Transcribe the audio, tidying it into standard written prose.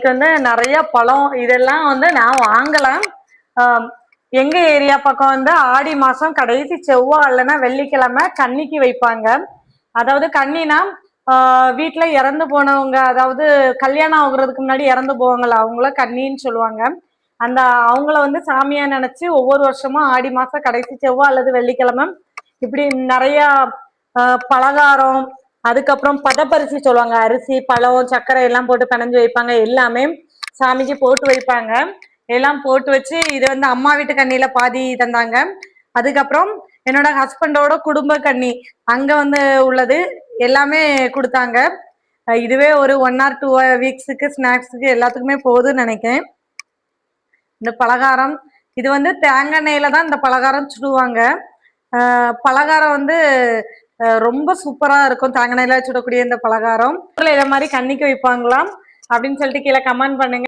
வந்து நிறைய பழம் இதெல்லாம் வந்து நான் வாங்கலாம். எங்க ஏரியா பக்கம் வந்து ஆடி மாசம் கடைசி செவ்வாய் இல்லைன்னா வெள்ளிக்கிழமை கன்னிக்கு வைப்பாங்க. அதாவது கன்னினா வீட்டுல இறந்து போனவங்க, அதாவது கல்யாணம் ஆகுறதுக்கு முன்னாடி இறந்து போவாங்கல்ல, அவங்கள கன்னின்னு சொல்லுவாங்க. அந்த அவங்கள வந்து சாமியா நினைச்சு ஒவ்வொரு வருஷமும் ஆடி மாசம் கடைசி செவ்வாய் அல்லது வெள்ளிக்கிழமை இப்படி நிறைய பலகாரம், அதுக்கப்புறம் பதப்பரிசி சொல்லுவாங்க, அரிசி பழம் சர்க்கரை எல்லாம் போட்டு பிணைஞ்சு வைப்பாங்க, எல்லாமே சாமிக்கு போட்டு வைப்பாங்க. எல்லாம் போட்டு வச்சு இது வந்து அம்மா வீட்டு கண்ணியில பாதி தந்தாங்க. அதுக்கப்புறம் என்னோட ஹஸ்பண்டோட குடும்ப கண்ணி அங்க வந்து உள்ளது எல்லாமே கொடுத்தாங்க. இதுவே ஒரு 1 or 2 வீக்ஸுக்கு ஸ்நாக்ஸுக்கு எல்லாத்துக்குமே போகுதுன்னு நினைக்கிறேன். இந்த பலகாரம் இது வந்து தேங்காய் எண்ணெயில தான் இந்த பலகாரம் சுடுவாங்க. பலகாரம் வந்து ரொம்ப சூப்பரா இருக்கும். தேங்காய் எண்ணெயில சுடக்கூடிய இந்த பலகாரம் இதை மாதிரி கன்னிக்கு வைப்பாங்களாம் அப்படின்னு சொல்லிட்டு கீழே கமெண்ட் பண்ணுங்க.